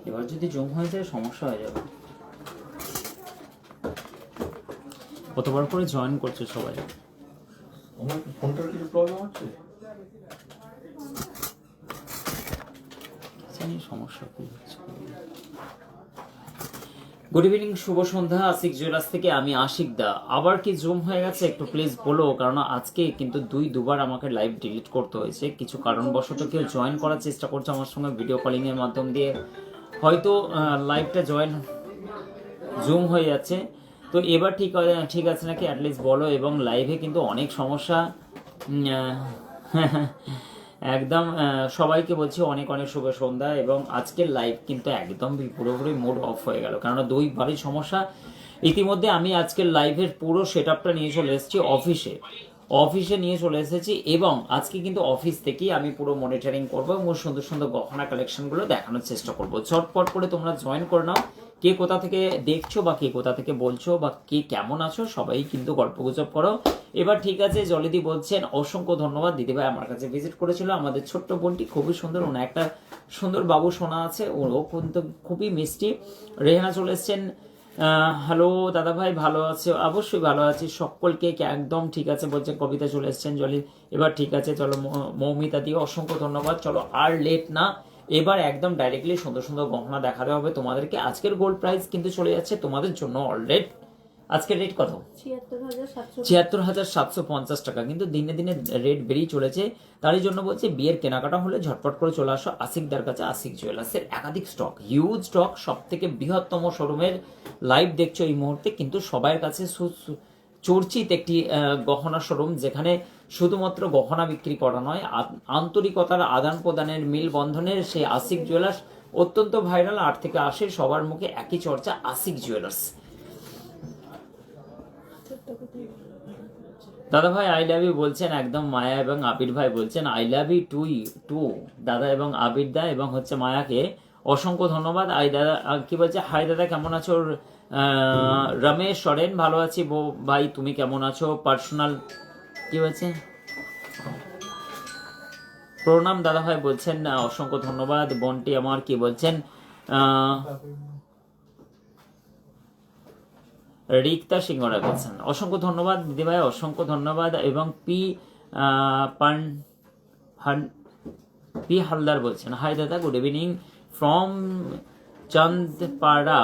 এবার যদি জুম হয়ে যায় সমস্যা হয়ে যাবে। কতবার করে জয়েন করছে সবাই? আমার ফোনটার কিছু প্রবলেম হচ্ছে? জানি সমস্যা কি হচ্ছে। গুড ইভিনিং, শুভ সন্ধ্যা। আশিক জুয়েলার্স থেকে আমি আশিক দা। আবার কি জুম হয়ে গেছে একটু প্লিজ বলো, কারণ আজকে কিন্তু দুবার আমাকে লাইভ ডিলিট করতে হয়েছে। কিছু কারণবশত কেউ জয়েন করার চেষ্টা করছে আমার সঙ্গে ভিডিও কলিং এর মাধ্যম দিয়ে, হয়তো লাইভটা জয়েন জুম হয়ে যাচ্ছে। তো এবার ঠিক আছে নাকি অ্যাটলিস্ট বলো। এবং লাইভে কিন্তু অনেক সমস্যা। একদম সবাইকে বলছি অনেক অনেক শুভ সন্ধ্যা। এবং আজকের লাইভ কিন্তু একদম পুরোপুরি মুড অফ হয়ে গেল, কারণ দুইবারই সমস্যা। ইতিমধ্যে আমি আজকের লাইভের পুরো সেট আপটা নিয়ে চলে এসেছি অফিসে নিয়ে চলে এসেছি। এবং আজকে কিন্তু অফিস থেকেই আমি পুরো মনিটরিং করবো এবং সুন্দর সুন্দর গহনা কালেকশনগুলো দেখানোর চেষ্টা করবো। ঝটপট করে তোমরা জয়েন করে নাও। কে কোথা থেকে দেখছো বা কে কোথা থেকে বলছো বা কে কেমন আছো, সবাই কিন্তু গল্পগুজব করো। এবার ঠিক আছে, জলিদি বলছেন অসংখ্য ধন্যবাদ। দিদিভাই আমার কাছে ভিজিট করেছিল, আমাদের ছোট্ট বোনটি খুবই সুন্দর, ওনার একটা সুন্দর বাবু সোনা আছে, ওরও কিন্তু খুবই মিষ্টি। রেহানা চলে এসছেন। হ্যালো দাদা ভাই, ভালো আছে? অবশ্যই ভালো আছি। সকলকে একদম ঠিক আছে বলছে। কবিতা চলে এসছেন জলি। এবার ঠিক আছে, চলো মৌমিতা দিয়ে অসংখ্য ধন্যবাদ। চলো আর লেট না, এবার একদম ডাইরেক্টলি সুন্দর সুন্দর গহনা দেখাতে হবে তোমাদেরকে। আজকের গোল্ড প্রাইস কিন্তু চলে যাচ্ছে তোমাদের জন্য অলরেডি। আজকের রেট কত? ৭৬,৭৫০ টাকা। কিন্তু দিনে দিনে রেট বেড়েই চলেছে। তারই জন্য বলছে বিয়ের কেনাকাটা হলে ঝটপট করে চলে আসো আশিকদার কাছে। আশিক জুয়েলার্সের একাধিক স্টক, হিউজ স্টক, সব থেকে বৃহত্তম শোরুমের লাইভ দেখছো এই মুহূর্তে। কিন্তু সবার কাছে চর্চিত একটি গহনা শোরুম, যেখানে শুধুমাত্র গহনা বিক্রি করা নয়, আন্তরিকতার আদান প্রদানের মিল বন্ধনের সেই আশিক জুয়েলার্স অত্যন্ত ভাইরাল। ৮ থেকে ৮০ সবার মুখে একই চর্চা, আশিক জুয়েলার্স। দাদা ভাই আই লাভ ইউ বলছেন একদম মায়া এবং আবির ভাই বলছেন আই লাভ ইউ টু দাদা এবং আবির দা এবং হচ্ছে মায়াকে অসংখ্য ধন্যবাদ। আই দাদা কি বলছে, হাই দাদা কেমন আছো? রমেশ সরেন ভালো আছি ভাই, তুমি কেমন আছো? পার্সোনাল কি বলছে, প্রণাম দাদা ভাই বলছেন, অসংখ্য ধন্যবাদ। বোনটি আমার কি বলছেন, রিক্তা সিংহরা বলছেন অসংখ্য ধন্যবাদ দিদিভাই, অসংখ্য ধন্যবাদ। এবং পি হালদার বলছেন হাই দাদা, good evening from Chandpara.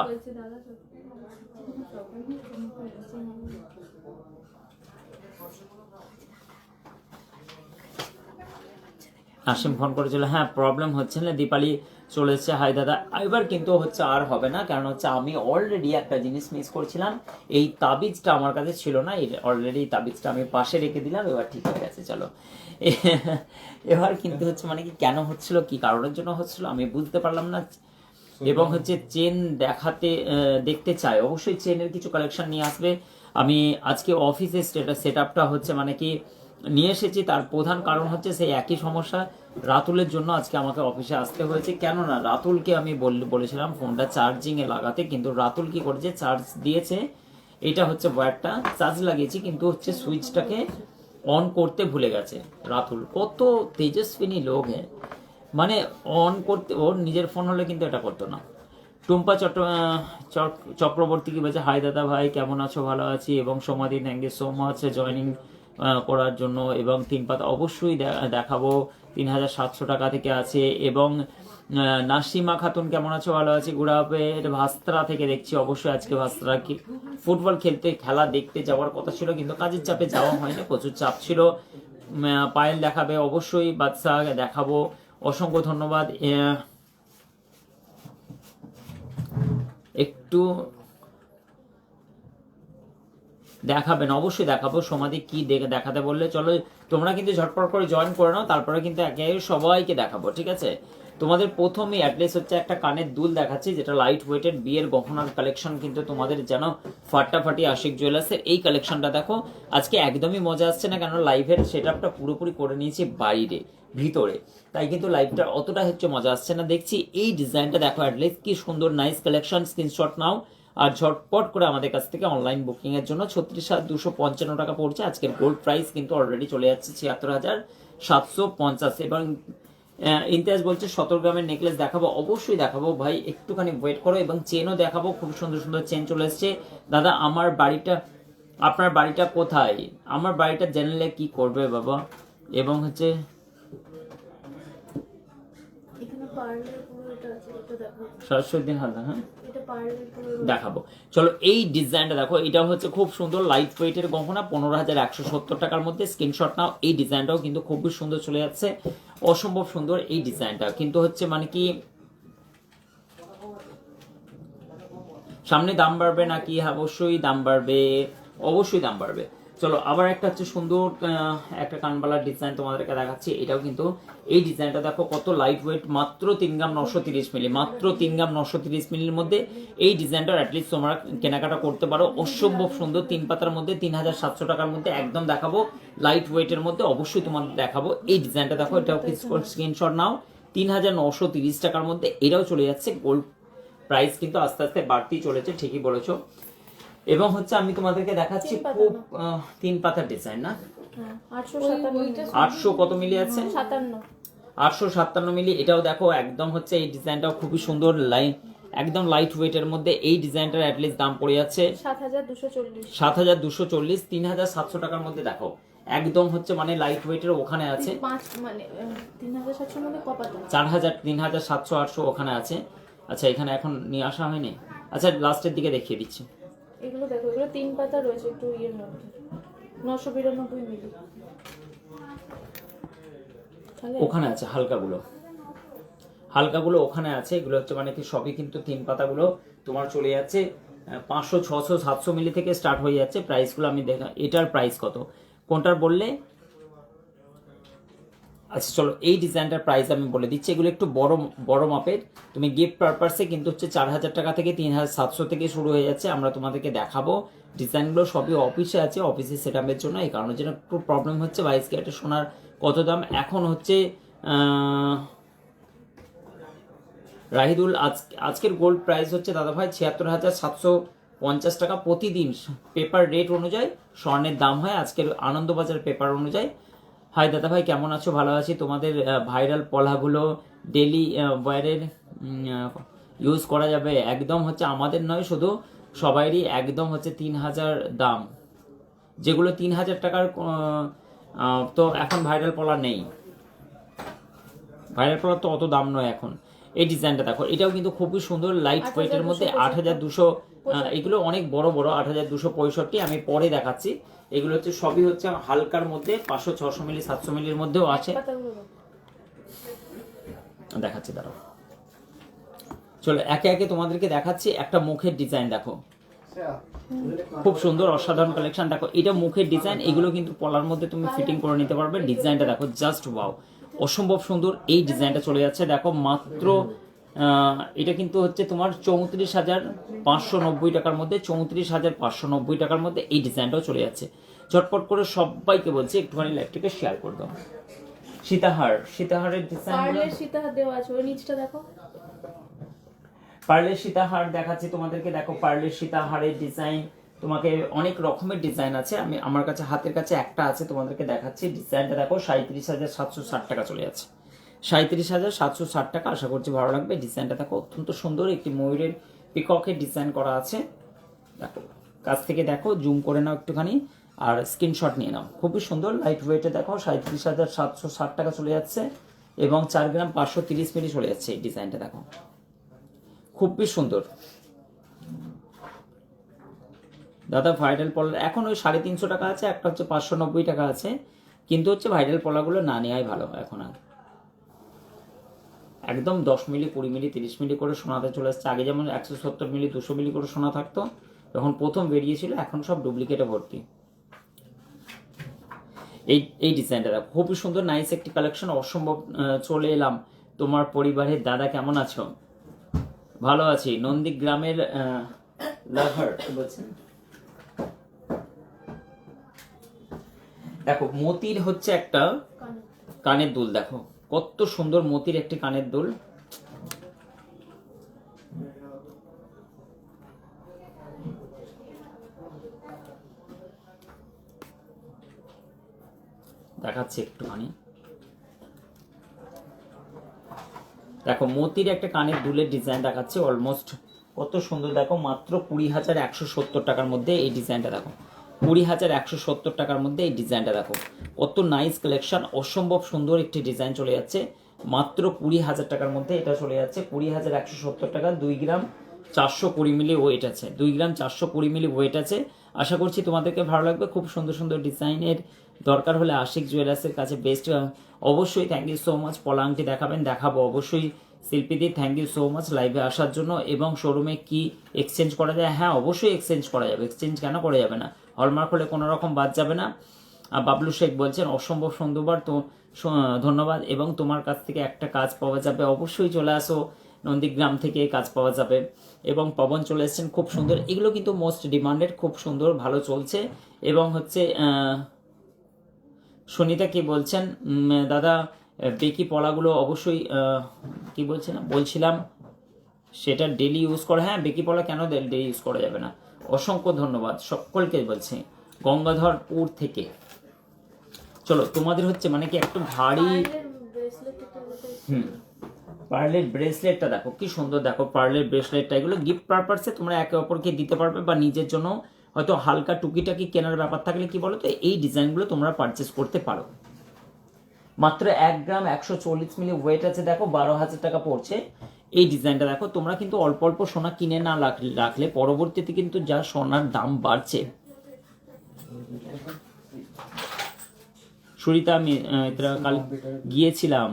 Asim phone করেছিল, হ্যাঁ প্রবলেম হচ্ছে না। দীপালি চলে এসছে, হাই দাদা। এবার কিন্তু হচ্ছে আর হবে না, কারণ হচ্ছে আমি অলরেডি একটা জিনিস মিস করছিলাম। এই তাবিজটা আমার কাছে ছিল না, অলরেডি তাবিজটা আমি পাশে রেখে দিলাম। এবার ঠিক হয়ে গেছে, চলো। এবার কিন্তু হচ্ছে মানে কি কেন হচ্ছিল, কি কারণের জন্য হচ্ছিল আমি বুঝতে পারলাম না। এবং হচ্ছে চেন দেখতে চাই, অবশ্যই চেনের কিছু কালেকশন নিয়ে আসবে। আমি আজকে অফিসে সেট আপটা হচ্ছে মানে কি নিয়ে এসেছি, তার প্রধান কারণ হচ্ছে সেই একই সমস্যা। রাতুলের জন্য আজকে আমাকে অফিসে আসতে হয়েছে, কেননা রাতুলকে আমি বলেছিলাম ফোনটা চার্জিংয়ে লাগাতে, কিন্তু রাতুল কি করেছে, চার্জ দিয়েছে। এটা হচ্ছে ওয়্যারটা চার্জ লাগিয়েছি, কিন্তু হচ্ছে সুইচটাকে অন করতে ভুলে গেছে। রাতুল কত তেজস্বিনী লোক, হ্যাঁ, মানে অন করতে, ওর নিজের ফোন হলে কিন্তু এটা করতো না। টুম্পা চক্রবর্তী কি বলছে, হাই দাদা ভাই কেমন আছো? ভালো আছি। এবং সমাধি thank you so much joining করার জন্য। এবং 3 পাতা অবশ্যই দেখাবো, 3,700 টাকা থেকে আছে। এবং নাসিমা খাতুন কেমন আছো? ভালো আছি। গুড়াপের ভাস্ত্রা থেকে দেখছি, অবশ্যই আজকে ভাস্ত্রা ফুটবল খেলা দেখতে যাওয়ার কথা ছিল, কিন্তু কাজের চাপে যাওয়া হয়নি, প্রচুর চাপ ছিল। পায়েল দেখাবে, অবশ্যই বাদশা দেখাবো, অসংখ্য ধন্যবাদ। একটু দেখাবেন, অবশ্যই দেখাবো। সমাধি কি দেখাতে বললে, চলো তোমরা কিন্তু ঝটপট করে জয়েন করে নাও, তারপরে কিন্তু একে সবাইকে দেখাবো, ঠিক আছে? তোমাদের প্রথমেই অ্যাটলিস্ট হচ্ছে একটা কানের দুল দেখাচ্ছি, যেটা লাইট ওয়েটেড বিয়ের গহনার কালেকশন, কিন্তু তোমাদের যেন ফাটাফাটি। আশিক জুয়েলার্সের এই কালেকশনটা দেখো, আজকে একদমই মজা আসছে না, কেন লাইভের সেট আপটা পুরোপুরি করে নিয়েছি বাইরে, ভিতরে, তাই কিন্তু লাইভটা অতটা হচ্ছে মজা আসছে না। দেখছি এই ডিজাইনটা দেখো, অ্যাটলিস্ট কি সুন্দর নাইস কালেকশন, স্ক্রিনশট নাও আর ঝটপট করে আমাদের কাছ থেকে অনলাইন বুকিং এর জন্য। 36,255 টাকা পড়ছে। আজকের গোল্ড প্রাইস কিন্তু অলরেডি চলে যাচ্ছে 76,750। এবং ইমতিয়াজ বলছে 17 গ্রামের নেকলেস দেখাবো, অবশ্যই দেখাবো ভাই, একটুখানি ওয়েট করো। এবং চেনও দেখাবো, খুব সুন্দর সুন্দর চেন চলে এসছে। দাদা আপনার বাড়িটা কোথায়? আমার বাড়িটা জানলে কি করবে বাবা? এবং হচ্ছে এখানে পার্লের পুরো এটা আছে, এটা দেখো, সরস্বতীর হালদা, হ্যাঁ এটা পার্লের পুরো দেখাবো। চলো এই ডিজাইনটা দেখো, এটা হচ্ছে খুব সুন্দর লাইট ওয়েটের গহনা, 15,170 টাকার মধ্যে। স্ক্রিনশট নাও। এই ডিজাইনটাও কিন্তু খুবই সুন্দর চলে যাচ্ছে, অসম্ভব সুন্দর এই ডিজাইনটা। কিন্তু হচ্ছে মানে কি সামনে দাম বাড়বে নাকি? অবশ্যই দাম বাড়বে, অবশ্যই দাম বাড়বে। চলো আবার একটা হচ্ছে সুন্দর একটা কানবালার ডিজাইন তোমাদেরকে দেখাচ্ছি। এটাও কিন্তু এই ডিজাইনটা দেখো কত লাইট ওয়েট, মাত্র 3 গ্রাম 930 মিলি, মাত্র 3 গ্রাম 930 মিলির মধ্যে এই ডিজাইনটার অ্যাটলিস্ট তোমরা কেনাকাটা করতে পারো। অসম্ভব সুন্দর, 3 পাতার মধ্যে 3700 টাকার মধ্যে একদম দেখাবো, লাইট ওয়েটের মধ্যে অবশ্যই তোমাদের দেখাবো। এই ডিজাইনটা দেখো, এটাও স্ক্রিনশট নাও, 3930 টাকার মধ্যে। এটাও চলে যাচ্ছে। গোল্ড প্রাইস কিন্তু আস্তে আস্তে বাড়তেই চলেছে, ঠিকই বলেছো। এবং হচ্ছে আমি তোমাদেরকে দেখাচ্ছি খুব 3 পাতার ডিজাইন না, 800 কত মিলি আছে, 857 মিলি। এটাও দেখো একদম হচ্ছে এই ডিজাইনটাও খুবই সুন্দর, একদম লাইট ওয়েটের মধ্যে। এই ডিজাইনটার অ্যাটলিস্ট দাম পড়ে যাচ্ছে 7240, 3700 টাকার মধ্যে। দেখো একদম হচ্ছে মানে লাইট ওয়েটের ওখানে আছে, মানে 3700 মানে কপাটা 4000, 3700, 800 ওখানে আছে। আচ্ছা এখানে এখন নিয়ে আসা হয়নি, আচ্ছা লাস্টের দিকে দেখিয়ে দিচ্ছি। এগুলো দেখো, এগুলো 3 পাতা রয়েছে একটু ইয়ের মধ্যে, 992 মিলি। ওখানে আছে হালকাগুলো ওখানে আছে। এগুলো হচ্ছে মানে কি সবই কিন্তু 3 পাতাগুলো তোমার চলে যাচ্ছে 500, 600, 700 মিলি থেকে স্টার্ট হয়ে যাচ্ছে। প্রাইসগুলো আমি দেখা, এটার প্রাইস কত কোনটার বললে? আচ্ছা চলো এই ডিজাইনটার প্রাইস আমি বলে দিচ্ছি। এগুলো একটু বড় মাপের, তুমি গিফট পারপাসে কিন্তু হচ্ছে 4000 টাকা থেকে 3700 থেকে শুরু হয়ে যাচ্ছে। আমরা তোমাদেরকে দেখাবো ডিজাইনগুলো, সবই অফিসে আছে, অফিসে সেটআপের জন্য। এই কারণের জন্য একটু প্রবলেম হচ্ছে। 22 ক্যারেটের সোনার কত দাম এখন হচ্ছে? রাহিদুল, আজকের গোল্ড প্রাইস হচ্ছে দাদাভাই 76,750 টাকা প্রতিদিন। পেপার রেট অনুযায়ী স্বর্ণের দাম হয় আজকের আনন্দবাজার পেপার অনুযায়ী। হাই দাদা ভাই, কেমন আছো? ভালো আছি। তোমাদের ভাইরাল পলাগুলো ডেলি ওয়্যারের ইউজ করা যাবে? একদম হচ্ছে আমাদের নয়, শুধু সবাইরই একদম হচ্ছে 3000 দাম। যেগুলো 3000 টাকার তো এখন ভাইরাল পলা নেই, ভাইরাল পলার তো অত দাম নয় এখন। এই ডিজাইনটা দেখো, এটাও কিন্তু খুবই সুন্দর লাইট ওয়েটের মধ্যে, 8200। এগুলো অনেক বড় বড়, 8265। আমি পরে দেখাচ্ছি। এগুলো হচ্ছে সবই হচ্ছে হালকার মধ্যে, 500, 600 মিলি, 700 মিলির মধ্যেও আছে। দেখাচ্ছি দাঁড়াও, চলো একে একে তোমাদেরকে দেখাচ্ছি। একটা মুখের ডিজাইন দেখো, খুব সুন্দর অসাধারণ কালেকশন। দেখো এটা মুখের ডিজাইন, এগুলো কিন্তু পলার মধ্যে তুমি ফিটিং করে নিতে পারবে। ডিজাইনটা দেখো, জাস্ট ওয়াও, অসম্ভব সুন্দর এই ডিজাইনটা চলে যাচ্ছে। দেখো মাত্র এটা কিন্তু হচ্ছে তোমার 34,590 টাকার মধ্যে, 34,590 টাকার মধ্যে এই ডিজাইনটাও চলে যাচ্ছে। ঝটপট করে সবাইকে বলছি একটুখানি লাইভটিকে শেয়ার করে দাও। সীতাহারের ডিজাইন, পার্লের সীতাহার দেওয়া আছে, ওই নিচটা দেখো। পার্লের সীতাহার দেখাচ্ছি তোমাদেরকে। দেখো পার্লের সীতাহারের ডিজাইন, তোমাকে অনেক রকমের ডিজাইন আছে। আমি আমার কাছে হাতের কাছে একটা আছে, তোমাদেরকে দেখাচ্ছি। ডিজাইনটা দেখো, 37,760 টাকা চলে যাচ্ছে, 37,760 টাকা। আশা করছি ভালো লাগবে। ডিজাইনটা দেখো অত্যন্ত সুন্দর, একটি ময়ূরের পিককের ডিজাইন করা আছে। দেখো কাছ থেকে দেখো, জুম করে নাও একটুখানি আর স্ক্রিনশট নিয়ে নাও। খুবই সুন্দর লাইট ওয়েটে দেখো, 37,760 টাকা চলে যাচ্ছে এবং 4 গ্রাম 530 মিলি চলে যাচ্ছে। এই ডিজাইনটা দেখো খুবই সুন্দর। দাদা ভাইরাল পলা এখন ওই 350 টাকা আছে, একটা হচ্ছে 590 টাকা আছে। কিন্তু হচ্ছে ভাইরাল পলাগুলো না নেওয়াই ভালো এখন। আর একদম 10 মিলি, 20 মিলি, 30 মিলি করে সোনাতে চলে আসছে। আগে যেমন 170 মিলি, 200 মিলি করে সোনা থাকতো যখন প্রথম বেরিয়েছিল, এখন সব ডুপ্লিকেটে ভর্তি। এই ডিজাইনটা দেখো খুবই সুন্দর, নাইস একটি কালেকশন, অসম্ভব। চলে এলাম তোমার পরিবারের। দাদা কেমন আছো? ভালো আছি। নন্দীগ্রামের লাভার বলছেন। দেখো মতির হচ্ছে একটা কানের দুল, দেখো কত সুন্দর মতির একটি কানের দুল। দেখাচ্ছি একটুখানি। দেখো মতির একটা কানের দুলের ডিজাইন দেখাচ্ছে, অলমোস্ট কত সুন্দর দেখো, মাত্র 20,170 টাকার মধ্যে এই ডিজাইনটা দেখো, 20,170 টাকার মধ্যে এই ডিজাইনটা দেখো, কত নাইস কালেকশন, অসম্ভব সুন্দর একটি ডিজাইন চলে যাচ্ছে মাত্র 20,000 টাকার মধ্যে। এটা চলে যাচ্ছে 20,170 টাকা, 2 গ্রাম 420 মিলি ওয়েট আছে, 2 গ্রাম 420 মিলি ওয়েট আছে। আশা করছি তোমাদেরকে ভালো লাগবে। খুব সুন্দর সুন্দর ডিজাইনের দরকার হলে আশিক জুয়েলার্সের কাছে বেস্ট। অবশ্যই থ্যাংক ইউ সো মাচ। পলা আংটি দেখাবেন, দেখাবো অবশ্যই শিল্পীদি, থ্যাংক ইউ সো মাচ লাইভে আসার জন্য। এবং শোরুমে কি এক্সচেঞ্জ করা যায়? হ্যাঁ অবশ্যই এক্সচেঞ্জ করা যাবে, এক্সচেঞ্জ কেন করা যাবে না, হলমার্ক হলে কোনো রকম বাদ যাবে না। বাবলু শেখ বলছেন অসম্ভব সুন্দরবার তো, ধন্যবাদ। এবং তোমার কাছ থেকে একটা কাজ পাওয়া যাবে, অবশ্যই চলে আসো, নন্দীগ্রাম থেকে কাজ পাওয়া যাবে। এবং পবন চলে এসেছেন, খুব সুন্দর, এগুলো কিন্তু মোস্ট ডিমান্ডেড, খুব সুন্দর ভালো চলছে। এবং হচ্ছে সুনিতা কি বলছেন দাদা, বেকি পলাগুলো অবশ্যই কি বলছিলাম সেটা ডেলি ইউজ করে। হ্যাঁ বেকি পলা কেন ডেলি ইউজ করা যাবে না। অসংখ্য ধন্যবাদ সকলকে বলছি গঙ্গাধরপুর থেকে। চলো তোমাদের হচ্ছে মানে কি একটু ভারী পার্লের ব্রেসলেটটা দেখো কি সুন্দর, দেখো পার্লের ব্রেসলেটটা, এগুলো গিফট পারপাসে তোমরা একে অপরকে দিতে পারবে, বা নিজের জন্য হয়তো হালকা টুকিটাকি কেনার ব্যাপার থাকলে কি বলো তো, এই ডিজাইনগুলো তোমরা পারচেস করতে পারো। মাত্র 1 গ্রাম 140 মিলি ওয়েট আছে, দেখো 12,000 টাকা পড়ছে। এই ডিজাইনটা দেখো, তোমরা কিন্তু অল্প অল্প সোনা কিনে না রাখলে পরবর্তীতে কিন্তু যা সোনার দাম বাড়ছে। সুরিতা আমি কাল গিয়েছিলাম,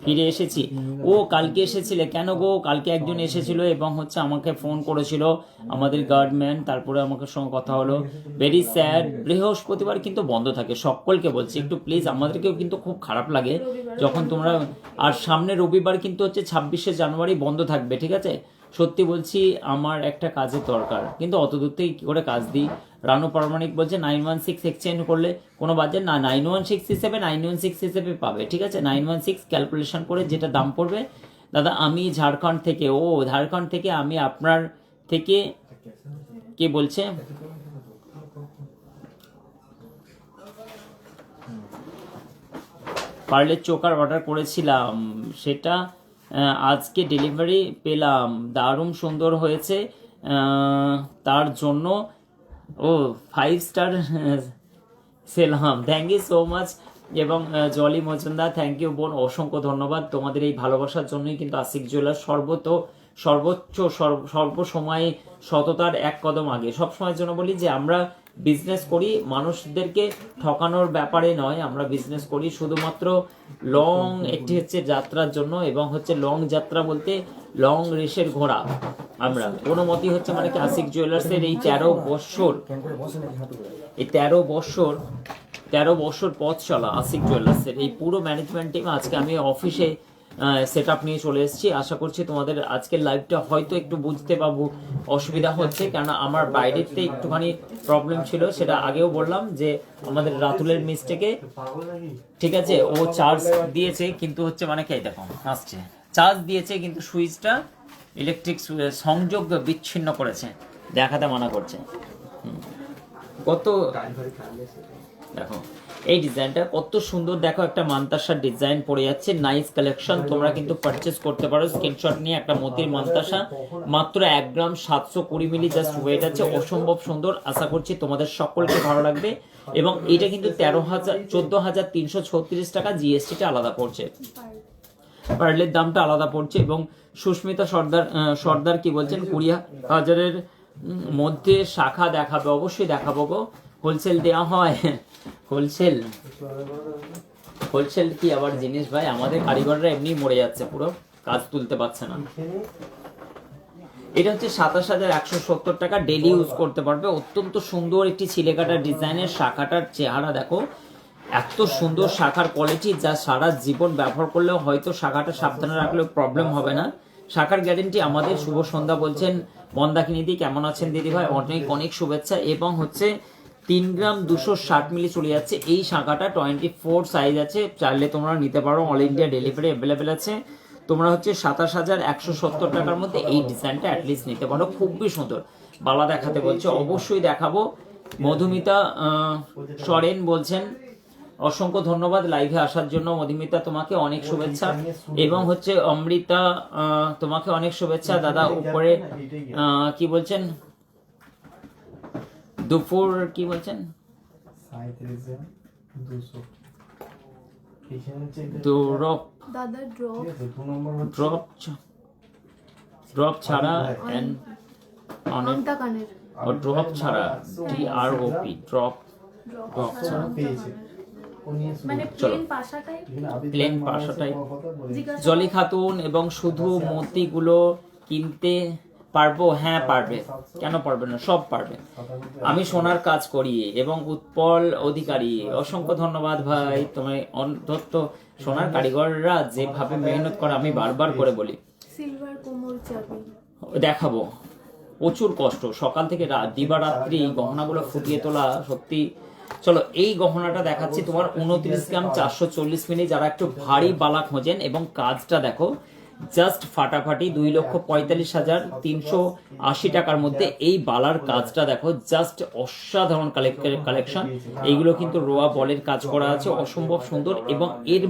ফিরে এসেছি। ও কালকে এসেছিলে কেন গো? কালকে একজন এসেছিল এবং হচ্ছে আমাকে ফোন করেছিল আমাদের গার্ডম্যান, তারপরে আমাকে সঙ্গে কথা হলো। ভেরি স্যাড, বৃহস্পতিবার কিন্তু বন্ধ থাকে, সকলকে বলছি একটু প্লিজ, আমাদেরকেও কিন্তু খুব খারাপ লাগে যখন তোমরা, আর সামনে রবিবার কিন্তু হচ্ছে 26শে জানুয়ারি বন্ধ থাকবে, ঠিক আছে? সত্যি বলছি আমার একটা কাজের দরকার, কিন্তু অত দূর থেকে কী করে কাজ দিই। রানু পারমাণিক বলছে 916 এক্সচেঞ্জ করলে কোনো বাজেট না, 916 হিসেবে 916 হিসেবে পাবে, ঠিক আছে? 916 ক্যালকুলেশন করে যেটা দাম পড়বে। দাদা আমি ঝাড়খণ্ড থেকে। ও ঝাড়খণ্ড থেকে, আমি আপনার থেকে কে বলছে? পার্লের চোকার অর্ডার করেছিলাম, সেটা আজকে ডেলিভারি পেলাম, দারুণ সুন্দর হয়েছে, তার জন্য 5 স্টার সেলাম, থ্যাংক ইউ সো মাচ। এবং জলি মজুমদার, থ্যাংক ইউ বোন, অসংখ্য ধন্যবাদ তোমাদের এই ভালোবাসার জন্যই কিন্তু আশিক জুয়েলার্স সর্বোচ্চ সর্বসময় সততার এক কদম আগে। সবসময়ের জন্য বলি যে আমরা বিজনেস করি মানুষদেরকে ঠকানোর ব্যাপারে নয়, আমরা বিজনেস করি শুধুমাত্র লং একটি হচ্ছে যাত্রার জন্য, এবং হচ্ছে লং যাত্রা বলতে লং রেসের ঘোড়া। আমরা কোনো মতই হচ্ছে মানে কি আশিক জুয়েলার্সের এই 13 বছর পথ চলা আশিক জুয়েলার্সের এই পুরো ম্যানেজমেন্ট টিম, আজকে আমি অফিসে সেট আপ নিয়ে চলে এসেছি। আশা করছি তোমাদের আজকের লাইভটা হয়তো একটু বুঝতে পাবো অসুবিধা হচ্ছে, কেননা আমার বাইরেতে একটুখানি প্রবলেম ছিল, সেটা আগেও বললাম যে আমাদের রাতুলের মিস্টেকে, ঠিক আছে, ও চার্জ দিয়েছে কিন্তু হচ্ছে মানে কি দেখো আসছে, চার্জ দিয়েছে কিন্তু সুইচটা ইলেকট্রিক সংযোগ বিচ্ছিন্ন করেছে, দেখাতে মানা করছে। কত দেখো এই ডিজাইনটা কত সুন্দর, দেখো একটা মান্তাসার ডিজাইন পড়ে যাচ্ছে, নাইস কালেকশন, তোমরা কিন্তু পারচেস করতে পারো স্ক্রিনশট নিয়ে। একটা মতির মান্তাসা মাত্র 1 গ্রাম 720 মিলি জাস্ট ওয়েট আছে, অসম্ভব সুন্দর। আশা করছি তোমাদের সকলকে ভালো লাগবে। এবং এটা কিন্তু 14,336 টাকা, জিএসটিটা আলাদা পড়ছে, পার্লের দামটা আলাদা পড়ছে। এবং সুস্মিতা সর্দার কি বলছেন 20,000-এর মধ্যে শাখা দেখাবে, অবশ্যই দেখাবো গো। হোলসেল দেওয়া হয়, হোলসেল কি আবার জিনিস ভাই, আমাদের কারিগররা এমনি মরে যাচ্ছে, পুরো কাজ তুলতে পারছে না। এটা হচ্ছে 27,170 টাকা, ডেলি ইউজ করতে পারবে, অত্যন্ত সুন্দর একটি ছিলেকাটা ডিজাইনের। শাখাটার চেহারা দেখো, এত সুন্দর শাখার কোয়ালিটি, যা সারা জীবন ব্যবহার করলেও হয়তো শাখাটা সাবধানে রাখলেও প্রবলেম হবে না। শাখার গ্যারেন্টি আমাদের। শুভ সন্ধ্যা বলছেন মন্দাকিনীদি, কেমন আছেন দিদি ভাই? অনেক অনেক শুভেচ্ছা। এবং হচ্ছে 3 গ্রাম 260 মিলি চলে যাচ্ছে এই শাখাটা, 24 সাইজ আছে, চাইলে তোমরা নিতে পারো, অল ইন্ডিয়া ডেলিভারি অ্যাভেলেবেল আছে। তোমরা হচ্ছে 27,170 টাকার মধ্যে এই ডিজাইনটা অ্যাটলিস্ট নিতে পারো, খুবই সুন্দর। বালা দেখাতে বলছে, অবশ্যই দেখাবো। মধুমিতা সরেন বলছেন অসংখ্য ধন্যবাদ লাইভে আসার জন্য। মধুমিতা তোমাকে অনেক শুভেচ্ছা, এবং হচ্ছে অমৃতা তোমাকে অনেক শুভেচ্ছা দাদা। উপরে কি বলছেন, দুপুর কি বলছেন, ড্রপ দাদা ড্রপ ড্রপ ড্রপ ছাড়া অনেক আমটা কানের ড্রপ ছাড়া DROP ড্রপ ড্রপ ছাড়া মানে প্লেন পাশা টাইপ। প্লেন পাশা টাইপ। জিজ্ঞাসা জলি খাতুন এবং শুধু মতিগুলো কিনতে পারবো? হ্যাঁ পারবে, কেন পারবে না, সব পারবে। আমি সোনার কাজ করি এবং উৎপল অধিকারী, অসংখ্য ধন্যবাদ ভাই। তোমার অন্তত সোনার কারিগররা যেভাবে মেহনত করে আমি বারবার করে বলি। সিলভার কোমর চাবি দেখাবো, প্রচুর কষ্ট সকাল থেকে দিবারাত্রি এই গহনাগুলো ফুটিয়ে তোলা সত্যি। চলো এই গহনাটা দেখাচ্ছি তোমার 29 গ্রাম 440 মিলি। যারা একটু ভারী বালা খোঁজেন এবং কাজটা দেখো জাস্ট ফাটাফাটি, 2,45,380 টাকার মধ্যে এই বালার কাজটা দেখো, জাস্ট অসাধারণ কালেকশন। এইগুলো কিন্তু রোয়া বলের কাজ করা আছে, অসম্ভব সুন্দর। এবং এর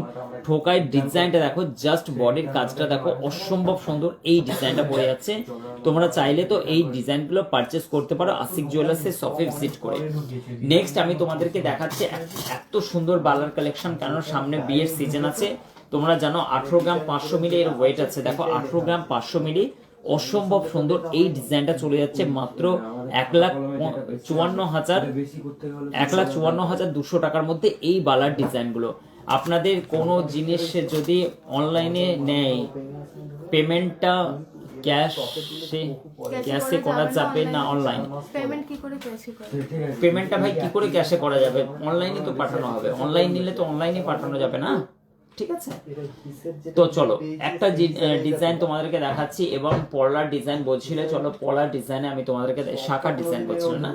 ঠোকায় ডিজাইনটা দেখো, জাস্ট বডির কাজটা দেখো, অসম্ভব সুন্দর। এই ডিজাইনটা পড়ে যাচ্ছে, তোমরা চাইলে তো এই ডিজাইনগুলো পারচেস করতে পারো আশিক জুয়েলার্সের শপে ভিজিট করে। নেক্সট আমি তোমাদেরকে দেখাচ্ছি এত সুন্দর বালার কালেকশন, কারণ সামনে বিয়ের সিজন আছে। তোমরা জানো 18 গ্রাম 500 মিলি এর ওয়েট আছে, দেখো 18 গ্রাম 500 মিলি, অসম্ভব সুন্দর। এই ডিজাইনটা চলে যাচ্ছে মাত্র 1,54,200 টাকার মধ্যে। এই বালার ডিজাইনগুলো আপনাদের কোনো জিনিস যদি অনলাইনে নেয়, পেমেন্টটা ক্যাশে করা যাবে না অনলাইনে? পেমেন্ট কি করে ক্যাশে করে? পেমেন্টটা ভাই কি করে ক্যাশে করা যাবে? অনলাইনে তো পাঠানো হবে, অনলাইন নিলে তো অনলাইনে পাঠানো যাবে না, ঠিক আছে? তো চলো একটা ডিজাইন তোমাদেরকে দেখাচ্ছি, এবং পলার ডিজাইন বলছিলে, চলো পলার ডিজাইনে আমি তোমাদেরকে শাখার ডিজাইন বলছিল না,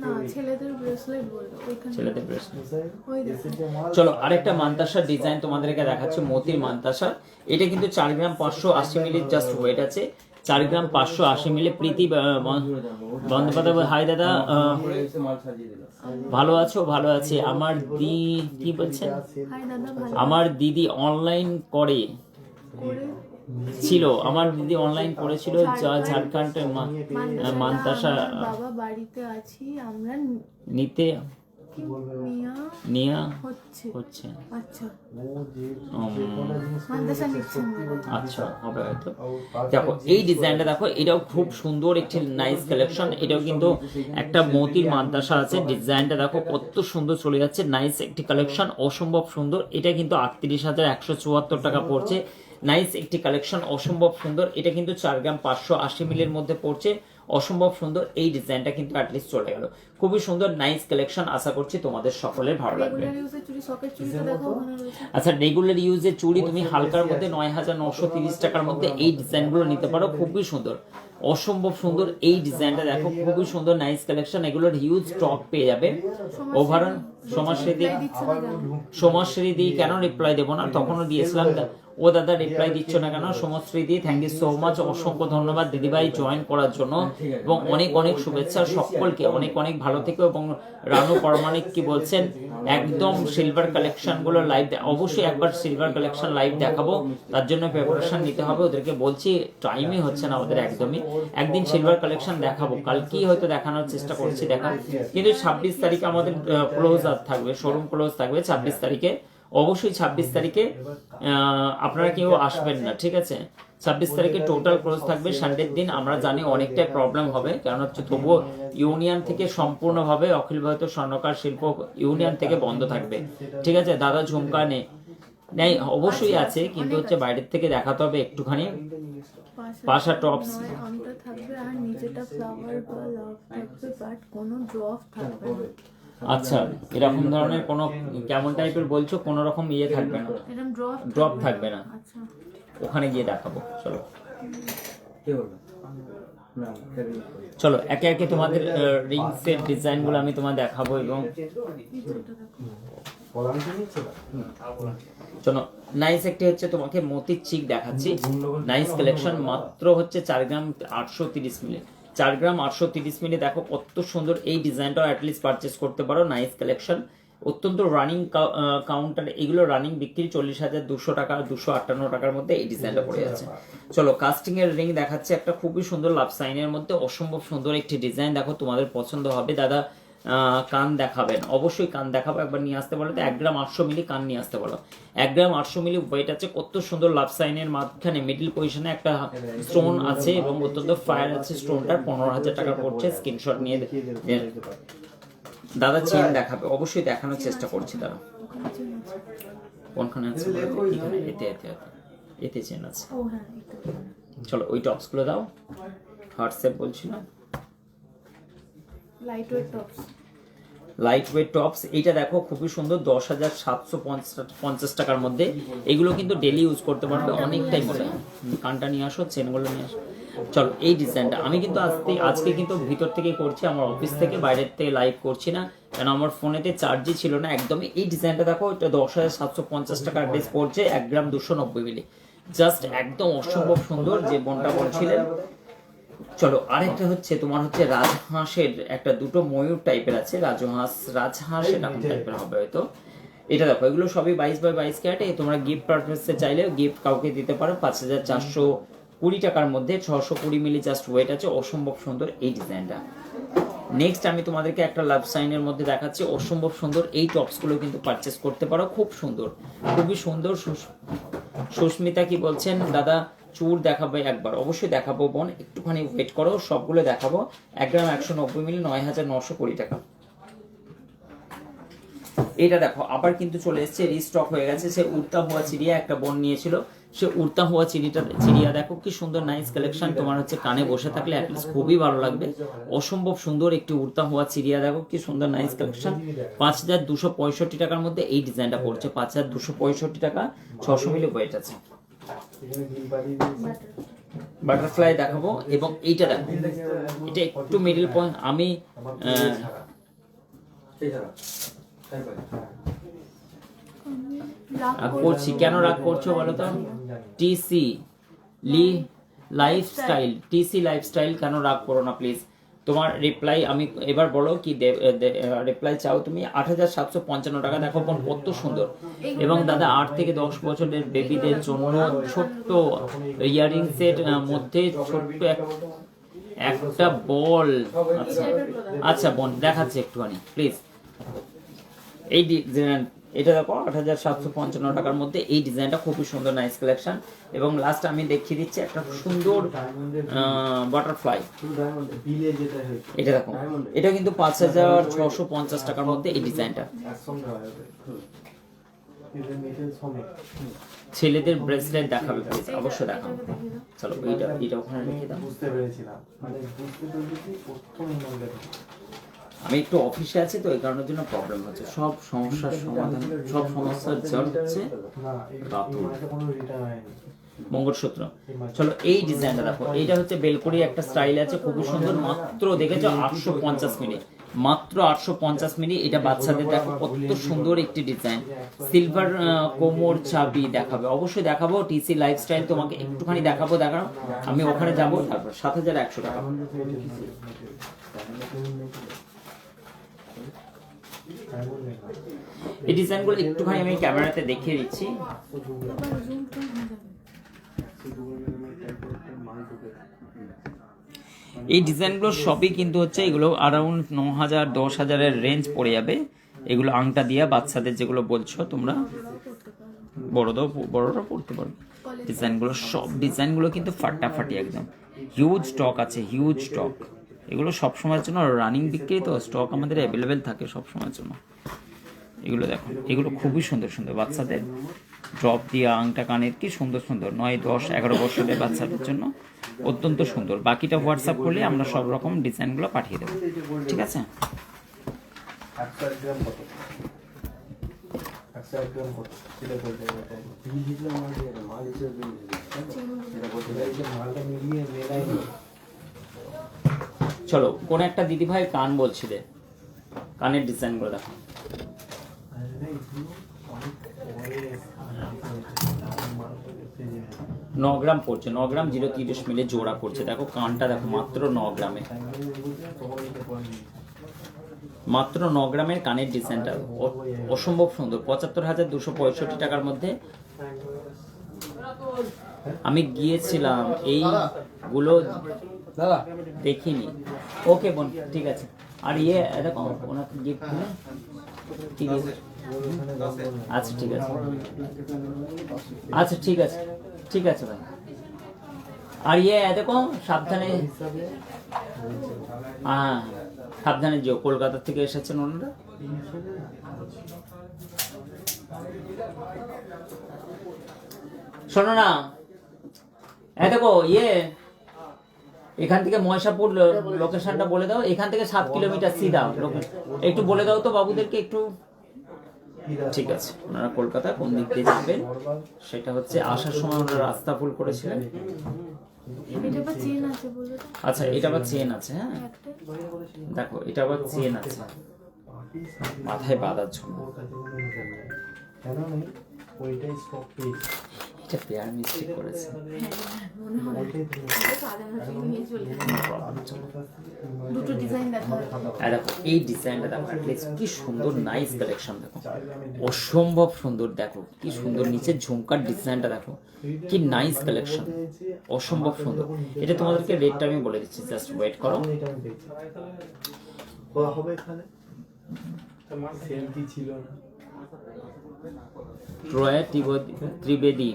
না ছেলেদের ব্রেসলেট বললো ওইখানে। ছেলেদের ব্রেসলেট। ওই দেখো চলো আরেকটা মান্তাসার ডিজাইন তোমাদেরকে দেখাচ্ছি, মতির মান্তাসা। এটা কিন্তু 4 গ্রাম 580 মিলি জাস্ট ওয়েট আছে, 4 গ্রাম 580 মিলি। প্রীতি বন্দ্যোপাধ্যায়, হাই দাদা, ভালো আছো? ভালো আছে। আমার কি বলছেন, হাই দাদা ভালো আমার দিদি অনলাইন করে করে ছিল, আমার দিদি অনলাইন করেছিল ঝাড়খণ্ডের মান্তাসা বাবা বাড়িতে আছি আমরা নিতে নিয়া হচ্ছে। আচ্ছা আচ্ছা হবে হয়তো। দেখো এই ডিজাইনটা দেখো, এটাও খুব সুন্দর একটি নাইস কালেকশন। এটাও কিন্তু একটা মতির মাদ্রাসা আছে, ডিজাইনটা দেখো কত সুন্দর চলে যাচ্ছে, নাইস একটি কালেকশন, অসম্ভব সুন্দর। এটা কিন্তু 38,174 টাকা পড়ছে, নাইস একটি কালেকশন, অসম্ভব সুন্দর। এটা কিন্তু 4 গ্রাম 580 মিলির মধ্যে পড়ছে, অসম্ভব সুন্দর। এই ডিজাইনটা কিন্তু অ্যাটলিস্ট চলে গেল, খুবই সুন্দর নাইস কালেকশন। আশা করছি তোমাদের সকলের ভালো লাগবে। আচ্ছা রেগুলার ইউজের চুড়ি তুমি হালকার মধ্যে 9,930 টাকার মধ্যে এই ডিজাইনগুলো নিতে পারো, খুবই সুন্দর, অসম্ভব সুন্দর। এই ডিজাইনটা দেখো, খুবই সুন্দর নাইস কালেকশন। এগুলোর হিউজ স্টক পেয়ে যাবে। ওভারঅল সমাজশ্রী দি কেন রিপ্লাই দেবো না, তখনও দিয়েছিলাম। ও দাদা রিপ্লাই দিচ্ছ না কেন? সমাজশ্রী দি থ্যাংক ইউ সো মাচ, অসংখ্য ধন্যবাদ দিদিভাই জয়েন করার জন্য, এবং অনেক অনেক শুভেচ্ছা সকলকে। অনেক অনেক ভালো থেকো। এবং রানু পরমাণিক কি বলছেন, একদম সিলভার কালেকশন গুলো লাইভ, অবশ্যই একবার সিলভার কালেকশন লাইভ দেখাবো, তার জন্য প্রিপারেশন নিতে হবে। ওদেরকে বলছি টাইমই হচ্ছে না ওদের একদমই। একদিন সিলভার কালেকশন দেখাবো, কালকেই হয়তো দেখানোর চেষ্টা করছি দেখা, কিন্তু 26 তারিখে আমাদের ক্লোজ থাকবে, শোরুম ক্লোজ থাকবে 26 তারিখে। অবশ্যই 26 তারিখে আপনারা কেউ আসবেন না, ঠিক আছে? 26 তারিখে টোটাল ক্লোজ থাকবে, সানডের দিন। আমরা জানি অনেকটাই প্রবলেম হবে, কারণ হচ্ছে তবুও ইউনিয়ন থেকে সম্পূর্ণভাবে অখিল ভারতীয় স্বর্ণকার শিল্প ইউনিয়ন থেকে বন্ধ থাকবে, ঠিক আছে? দাদা ঝুমকা নেই অবশ্যই আছে, কিন্তু হচ্ছে বাইরের থেকে দেখাতে হবে একটুখানি। পাশা টপস থাকবে আর নিচেটা ফ্লাওয়ার বা লাভ থাকবে, বাট কোনো ড্রপ থাকবে না। আচ্ছা এরকম ধরনের কোনো কেমন টাইপের বলছো, কোন রকম ইয়ে থাকবে না, ড্রপ থাকবে না। আচ্ছা ওখানে গিয়ে দেখাবো। চলো চলো একে একে তোমাদের রিংস এর ডিজাইন গুলো আমি তোমার দেখাবো। এবং চলো নাইস একটি হচ্ছে তোমাকে মতির চিক দেখাচ্ছি, নাইস কালেকশন, মাত্র হচ্ছে 4 গ্রাম 830 মিলি। 4 গ্রাম 830 মিলি, দেখো কত সুন্দর। এই ডিজাইনটাও অ্যাটলিস্ট পারচেস করতে পারো, নাইস কালেকশন। অত্যন্ত রানিং কাউন্টার, এগুলো রানিং বিক্রি 40,200 টাকা, 258 টাকার মধ্যে এই ডিজাইনটা পড়ে যাচ্ছে। চলো কাস্টিং এর রিং দেখাচ্ছে, একটা খুবই সুন্দর লাভ সাইনের মধ্যে অসম্ভব সুন্দর একটি ডিজাইন। দেখো তোমাদের পছন্দ হবে। দাদা কান দেখাবেন, অবশ্যই কান দেখাবো, একবার নিয়ে আসতে বলো তো। 1 গ্রাম 800 মিলি কান নিয়ে আসতে বলো। 1 গ্রাম 800 মিলি ওয়েট আছে। কত সুন্দর লাভ সাইনের মাঝখানে মিডল পজিশনে একটা স্টোন আছে এবং অত্যন্ত ফায়ার আছে স্টোনটার। 15,000 টাকা পড়ছে। স্ক্রিনশট নিয়ে দাদা চেন দেখাবে, অবশ্যই দেখানোর চেষ্টা করছি। দাদা কোনখানে আছে? এখানে, এতে চেন আছে। ও হ্যাঁ, এটা চলো ওই টপসগুলো দাও, হোয়াটসঅ্যাপ বলছিলাম। Light weight tops. Light weight tops, এইটা দেখো খুবই সুন্দর, 10,750 টাকার মধ্যে। এগুলো কিন্তু ডেলি ইউজ করতে পারবে, অনেকটাই মজা। কানটা নিয়ে আসো, চেনগুলো নিয়ে আসো। চলো এই ডিজাইনটা আমি কিন্তু আজকে কিন্তু ভিতর থেকে করছি, আমার অফিস থেকে, বাইরের থেকে লাইভ করছি না, কারণ আমার ফোনেতে চার্জই ছিল না একদমই। এই ডিজাইনটা দেখো, এটা 10,750 টাকার ড্রেস পড়ছে, 1 গ্রাম 290 মিলি, জাস্ট একদম অসম্ভব সুন্দর, যে বোনটা বলছিলেন। চলো আরেকটা হচ্ছে তোমার হচ্ছে রাজহাঁসের একটা, দুটো ময়ূর টাইপের আছে, রাজহাঁস এরকম টাইপের হবে হয়তো। এটা দেখো, এগুলো সবই 22x22 ক্যারেট। তোমরা গিফট পারপাসে চাইলে গিফট কাউকে দিতে পারো। 5,420 টাকার মধ্যে 620 মিলি জাস্ট ওয়েট আছে, অসম্ভব সুন্দর এই ডিজাইনটা। নেক্সট আমি তোমাদেরকে একটা লাভ সাইনের মধ্যে দেখাচ্ছি, অসম্ভব সুন্দর। এই টপসগুলো কিন্তু পারচেস করতে পারো, খুব সুন্দর, খুবই সুন্দর। সুস্মিতা কি বলছেন? দাদা চুর দেখাবে একবার, অবশ্যই দেখাবো বোন, একটুখানি ওয়েট করো, সবগুলো দেখাবো। 1 গ্রাম 190 মিলি 9,920 টাকা। এটা দেখো আবার কিন্তু চলে এসেছে, রিস্টক হয়ে গেছে। সে উড়তা হওয়া চিড়িয়া একটা বোন নিয়েছিল, সে উড়তা হওয়া চিড়িয়া দেখো কি সুন্দর নাইস কালেকশন। তোমার হচ্ছে কানে বসে থাকলে অ্যাটলিস্ট খুবই ভালো লাগবে। অসম্ভব সুন্দর একটি উড়তা হওয়া চিড়িয়া দেখো কি সুন্দর নাইস কালেকশন। 5,265 টাকার মধ্যে এই ডিজাইনটা পড়ছে, 5,265 টাকা, 600 মিলি ওয়েট আছে। বাটারফ্লাই দেখাবো, এবং এইটা দেখো, এটা একটু মিডল পয়েন্ট। আমি রাগ করছি, কেন রাগ করছো বলো তো? টিসি লাইফস্টাইল, কেন রাগ করো না প্লিজ। তোমার রিপ্লাই আমি এবার বলো কি রিপ্লাই চাও তুমি? 8,755 টাকা। দেখো বোন কত সুন্দর। এবং দাদা 8 থেকে 10 বছরের বেবিদের জন্য ছোট্ট ইয়ারিংস এর মধ্যে ছোট্ট একটা বল। আচ্ছা আচ্ছা বোন দেখাচ্ছি একটুখানি প্লিজ। এই ডিজাইন, এটা দেখো 8,755 টাকার মধ্যে এই ডিজাইনটা খুবই সুন্দর, নাইস কালেকশন। এবং লাস্ট আমি দেখিয়ে দিচ্ছি একটা সুন্দর বাটারফ্লাই। এটা দেখো, এটা কিন্তু 5,650 টাকার মধ্যে এই ডিজাইনটা। ছেলেদের ব্রেসলেট দেখাবে প্লিজ, অবশ্যই দেখাবো। চলো এটা ওখানে রেখে দাও। বুঝতে পেরেছিলাম, মানে বুঝতে পেরেছি প্রথম আমি একটু অফিসে আছি তো, এই কারণের জন্য প্রবলেম হচ্ছে। সব সমস্যার সমাধান, সব সমস্যার জল হচ্ছে মঙ্গলসূত্র। চলো এই ডিজাইনটা দেখো, এইটা হচ্ছে বেলকুড়ি একটা স্টাইল আছে, খুবই সুন্দর। মাত্র দেখেছো 850 মিনিট, মাত্র 850 মিনিট। এটা বাচ্চাদের দেখো কত সুন্দর একটি ডিজাইন। সিলভার কোমর চাবি দেখাবে, অবশ্যই দেখাবো। টিসি লাইফস্টাইল তোমাকে একটুখানি দেখাবো, আমি ওখানে যাবো। তারপর 7,100 টাকা। এই ডিজাইনগুলো একটুখানি আমি ক্যামেরাতে দেখিয়ে দিচ্ছি। এই ডিজাইনগুলো সবই কিন্তু হচ্ছে, এগুলো অ্যারাউন্ড 9,000 10,000-এর রেঞ্জ পড়ে যাবে। এগুলো আংটা দিয়া বাচ্চাদের যেগুলো বলছো তোমরা, বড়রা পড়তে পারবে। ডিজাইনগুলো সব ডিজাইনগুলো কিন্তু ফাটাফাটি একদম, হিউজ স্টক আছে, হিউজ স্টক। এগুলো সব সময়ের জন্য রানিং বিক্রি তো, স্টক আমাদের অ্যাভেলেবেল থাকে সব সময়ের জন্য। এগুলো দেখো, এগুলো খুবই সুন্দর সুন্দর বাচ্চাদের ড্রপ দিয়া আংটা কানের, কি সুন্দর সুন্দর, 9, 10, 11 বছরের বাচ্চাদের জন্য অত্যন্ত সুন্দর। বাকিটা হোয়াটসঅ্যাপ করলে আমরা সব রকম ডিজাইনগুলো পাঠিয়ে দেবো, ঠিক আছে? চলো কোন একটা দিদি ভাই কান বলছিলে, কানের ডিজাইনগুলো দেখো। 9 গ্রাম পড়ছে, 9 গ্রাম 030 মিলি জোড়া পড়ছে। দেখো কানটা দেখো, মাত্র 9 গ্রামে। মাত্র 9 গ্রামের কানের ডিজাইনটা অসম্ভব সুন্দর, 75,265 টাকার মধ্যে। আমি গিয়েছিলাম এইগুলো দেখিনি। ওকে বোন, ঠিক আছে। আর ইয়ে দেখো ওনাকে গিফট দিলে ঠিক আছে। আচ্ছা ঠিক আছে, আচ্ছা ঠিক আছে, ঠিক আছে ভাই। আর ইয়ে দেখো সাবধানে, হ্যাঁ সাবধানে যেও, কলকাতা থেকে এসেছেন ওনারা। শোনো না, দেখো ইয়ে এখান থেকে মহেশাপুর লোকেশনটা বলে দাও, এখান থেকে 7 কিলোমিটার সিধা একটু বলে দাও তো বাবুদেরকে একটু। ঠিক আছে, ওনারা কলকাতা কোন দিক দিয়ে যাবেন সেটা হচ্ছে আসার সময় ওনারা রাস্তা ফুল করেছিলেন। আচ্ছা এটা আবার চেন আছে, হ্যাঁ দেখো এটা আবার চেন আছে মাথায় বাঁধার জন্য। এটা পেয়ার মিস্টেক করেছে। দেখো এই ডিজাইনটা দেখো, কি সুন্দর নাইস কালেকশন দেখো, অসম্ভব সুন্দর। দেখো কি সুন্দর নিচের ঝুমকার ডিজাইনটা দেখো, কি নাইস কালেকশন, অসম্ভব সুন্দর। এটা তোমাদেরকে রেটটা আমি বলে দিচ্ছি, জাস্ট ওয়েট করো। ট্রয়া ত্রিবেদী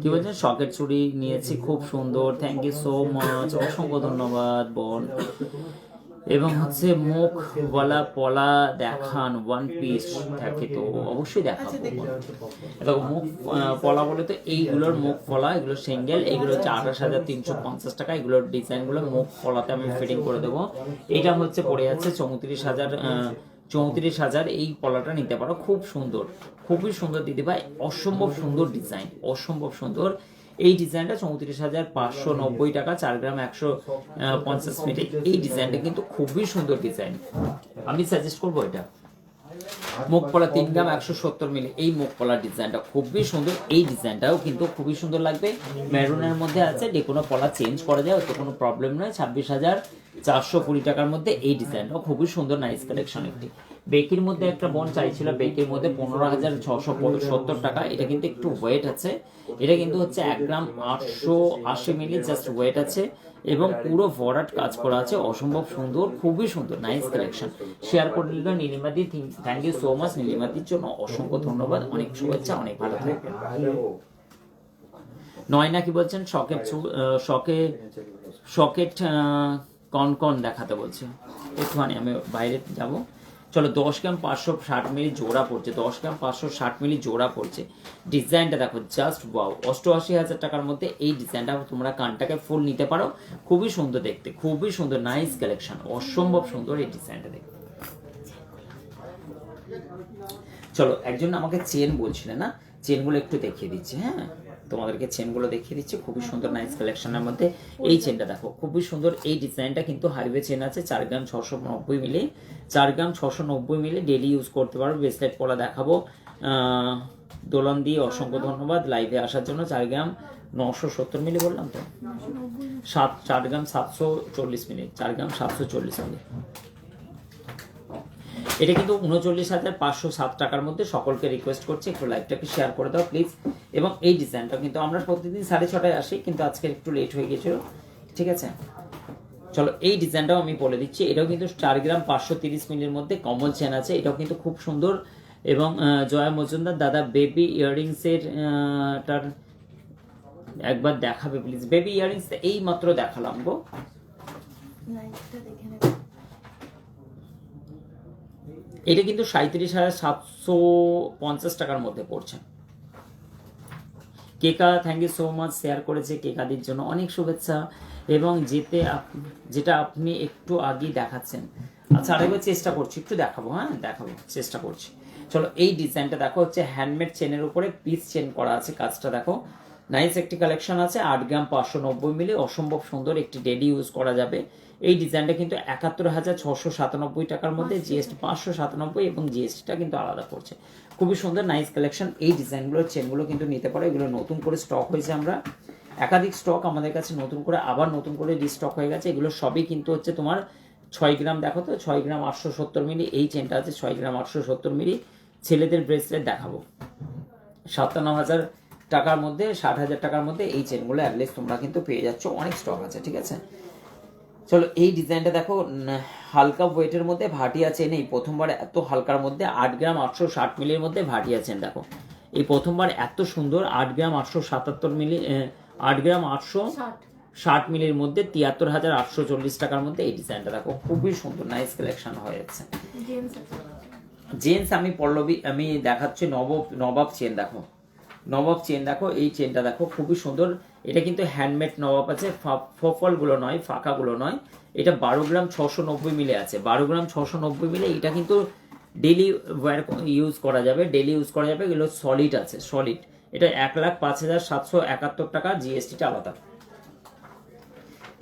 কি বলছেন, শকের চুড়ি নিয়েছি, খুব সুন্দর, থ্যাংক ইউ সো মাচ, অসংখ্য ধন্যবাদ বোন। এবং হচ্ছে মুখ বলা পলা দেখান, ওয়ান পিস থাকে তো অবশ্যই দেখাবো। দেখো মুখ পলা বলে তো এইগুলোর মুখ পলা, এগুলো সিঙ্গেল, এগুলো হচ্ছে 28,350 টাকা। এগুলোর ডিজাইনগুলো মুখ পলাতে আমি ফিটিং করে দেবো। এটা হচ্ছে পড়ে যাচ্ছে 34,000। এই পলাটা নিতে পারো, খুব সুন্দর, খুবই সুন্দর দিদি ভাই, অসম্ভব সুন্দর ডিজাইন, অসম্ভব সুন্দর। এই ডিজাইনটা 34,590 টাকা, 4 গ্রাম 150 মিলি। এই ডিজাইনটা কিন্তু খুবই সুন্দর ডিজাইন, আমি সাজেস্ট করবো এটা। মুখ পলা 3 গ্রাম 170 মিলি, এই মুখ পলার ডিজাইনটা খুবই সুন্দর। এই ডিজাইনটাও কিন্তু খুবই সুন্দর লাগবে, মেরুনের মধ্যে আছে, যে কোনো পলা চেঞ্জ করা যায়, ওতে কোনো প্রবলেম নয়। 26,420 টাকার মধ্যে এই ডিজাইনটাও খুবই সুন্দর, নাইস কালেকশন একটি। বেকির মধ্যে একটা বোন চাইছিল, বেকির মধ্যে 15,670 টাকা। এটা কিন্তু একটু ওয়েট আছে, এটা কিন্তু হচ্ছে 1 গ্রাম 880 মিলি জাস্ট ওয়েট আছে, এবং পুরো ভরাট কাজ করা আছে, অসম্ভব সুন্দর, খুবই সুন্দর, নাইস কালেকশন। শেয়ার করে দিল নীলিমাদি, থ্যাংক ইউ সো মাচ নীলিমাদির জন্য অসংখ্য ধন্যবাদ, অনেক শুভেচ্ছা, অনেক ভালো থাকবেন। নয়না কি বলছেন, সকেট কন দেখাতে বলছে, একটুখানি আমি বাইরে যাব। চলো 10 গ্রাম 560 মিলি জোড়া পড়ছে, 10 গ্রাম 560 মিলি জোড়া পড়ছে। ডিজাইনটা দেখো জাস্ট ওয়াও, 88,000 টাকার মধ্যে এই ডিজাইনটা তোমরা কানটাকে ফুল নিতে পারো, খুবই সুন্দর দেখতে, খুবই সুন্দর, নাইস কালেকশন, অসম্ভব সুন্দর এই ডিজাইনটা দেখতে। চলো একজন আমাকে চেন বলছিলেন না, চেনগুলো একটু দেখিয়ে দিচ্ছি, হ্যাঁ তোমাদেরকে চেনগুলো দেখিয়ে দিচ্ছি, খুবই সুন্দর নাইস কালেকশনের মধ্যে। এই চেনটা দেখো খুবই সুন্দর, এই ডিজাইনটা কিন্তু হাইওয়ে চেন আছে, 4 গ্রাম 690 মিলি, 4 গ্রাম 690 মিলি, ডেলি ইউজ করতে পারো। ব্রেসলেট পলা দেখাবো, দোলন দিয়ে অসংখ্য ধন্যবাদ লাইভে আসার জন্য। 4 গ্রাম 970 মিলি বললাম তো, 4 গ্রাম 740 মিলি, 4 গ্রাম 740 মিলি। এটা কিন্তু 39,507 টাকার মধ্যে। সকলকে রিকোয়েস্ট করছি একটু লাইভটাকে শেয়ার করে দাও প্লিজ। এবং এই ডিজাইনটা কিন্তু আমরা প্রতিদিন 6:30টায় আসি, কিন্তু আজকে একটু লেট হয়ে গেছিল, ঠিক আছে। চলো এই ডিজাইনটাও আমি বলে দিচ্ছি, এটাও কিন্তু 4 গ্রাম 530 মিলির মধ্যে কমল চেন আছে, এটাও কিন্তু খুব সুন্দর। এবং জয়া মজুমদার দাদা বেবি ইয়াররিংসের টার একবার দেখাবে প্লিজ। বেবি ইয়াররিংস এই মাত্র দেখালাম গো, এটা কিন্তু 37,750 টাকার মধ্যে পড়ছে। Keka thank you so much, share করেছে কেকাদির জন্য অনেক শুভেচ্ছা। এবং যেটা আপনি একটু আগেই দেখাচ্ছেন, আচ্ছা আরেকবার চেষ্টা করছি, একটু দেখাবো, হ্যাঁ দেখাবো, চেষ্টা করছি। চলো এই ডিজাইনটা দেখো, হচ্ছে হ্যান্ডমেড চেনের উপরে পিস চেন করা আছে, কাজটা দেখো, নাইস একটি কালেকশন আছে। 8 গ্রাম 590 মিলি, অসম্ভব সুন্দর, একটি ডেলি ইউজ করা যাবে। এই ডিজাইনটা কিন্তু 71,697 টাকার মধ্যে, জিএসটি 597 এবং জিএসটিটা কিন্তু আলাদা করছে, খুবই সুন্দর নাইস কালেকশন। এই ডিজাইনগুলোর চেনগুলো কিন্তু নিতে পারো, এগুলো নতুন করে স্টক হয়েছে, আমরা একাধিক স্টক আমাদের কাছে নতুন করে রিস্টক হয়ে গেছে। এগুলো সবই কিন্তু হচ্ছে তোমার 6 গ্রাম, দেখো তো 6 গ্রাম 870 মিলি এই চেনটা আছে 6 গ্রাম 870 মিলি। ছেলেদের ব্রেসলেট দেখাবো 57,000 টাকার মধ্যে, 60,000 টাকার মধ্যে এই চেনগুলো অ্যাটলিস্ট তোমরা কিন্তু পেয়ে যাচ্ছ, অনেক স্টক আছে, ঠিক আছে। চলো এই ডিজাইনটা দেখো, হালকা ওয়েটের মধ্যে ভাটিয়া চেন, এই প্রথমবার এত হালকার মধ্যে 8 গ্রাম 860 মিলির মধ্যে ভাটিয়া চেন, দেখো এই প্রথমবার এত সুন্দর 8 গ্রাম 877 মিলি, 8 গ্রাম 860 মিলির মধ্যে 73,840 টাকার মধ্যে এই ডিজাইনটা দেখো, খুবই সুন্দর, নাইস কালেকশন হয়ে যাচ্ছে। জেন্টস আমি দেখাচ্ছি নবাব চেন, দেখো নবাব চেন, দেখো এই চেনটা দেখো খুবই সুন্দর। এটা কিন্তু হ্যান্ডমেড নবাব আছে, ফফলগুলো নয়, ফাঁকাগুলো নয়। এটা 12 গ্রাম 690 মিলি আছে, 12 গ্রাম 690 মিলি। এটা কিন্তু ডেলি ইউজ করা যাবে, এগুলো সলিড আছে, সলিড। এটা 1,05,771 টাকা, জিএসটিটা আলাদা।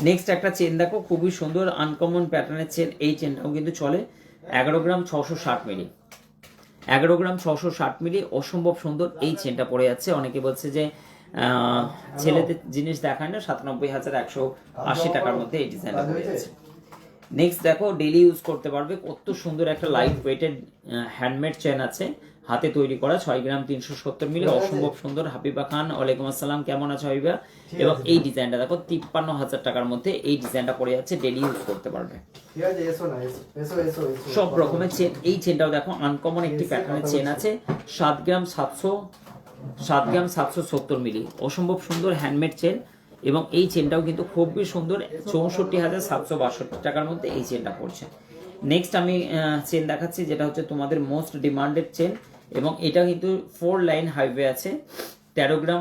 নেক্সট একটা চেন দেখো, খুবই সুন্দর আনকমন প্যাটার্নের চেন, এই চেনটাও কিন্তু চলে 11 গ্রাম 660 মিলি, 11 গ্রাম 660 মিলি, অসম্ভব সুন্দর এই চেনটা পড়ে যাচ্ছে। অনেকে বলছে যে ছেলেদের জিনিস দেখায় না, 97,180 টাকার মধ্যে এই ডিজাইনটা পড়ে যাচ্ছে। নেক্সট দেখো, ডেলি ইউজ করতে পারবে, কত সুন্দর একটা লাইট ওয়েটেড হ্যান্ডমেড চেন আছে, হাতে তৈরি করা, 6 গ্রাম 370 মিলি, অসম্ভব সুন্দর। হাবিবা খান, ওয়ালাইকুম আসসালাম, কেমন আছো হাবিবা? এবং এই ডিজাইনটা দেখো 53,000 টাকার মধ্যে এই ডিজাইনটা পড়ে যাচ্ছে, ডেলি ইউজ করতে পারবে। সব রকমের চেন, এই চেনটাও দেখো আনকমন একটি প্যাটার্নের চেন আছে, 7 গ্রাম 770 মিলি, অসম্ভব সুন্দর হ্যান্ডমেড চেন। এবং এই চেনটাও কিন্তু খুবই সুন্দর, 64,762 টাকার মধ্যে এই চেনটা পড়ছে। নেক্সট আমি চেন দেখাচ্ছি, যেটা হচ্ছে তোমাদের মোস্ট ডিমান্ডেড চেন, এবং এটা কিন্তু 4 লাইন হাইওয়ে আছে, 13 গ্রাম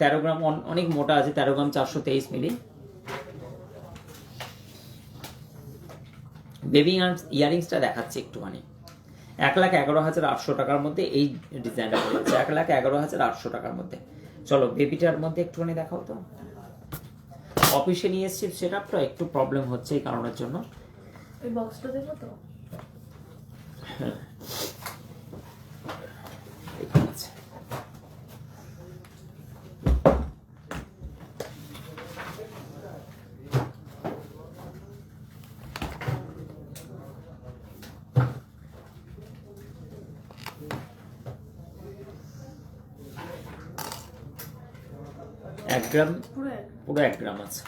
13 গ্রাম অনেক মোটা আছে, 13 গ্রাম 423 মিলি। বেবি ইয়ারিংসটা দেখাচ্ছি একটুখানি, 1,11,800 টাকার মধ্যে এই ডিজাইনটা পড়ে যাচ্ছে, 1,11,800 টাকার মধ্যে। চলো বেবিটার মধ্যে একটুখানি দেখাও তো। অফিসে নিয়ে এসেছি, সেটআপটা একটু প্রবলেম হচ্ছে এই কারণের জন্য। এই বক্সটা দেখো তো, হ্যাঁ এখানে আছে। পুরো 1 গ্রাম আছে,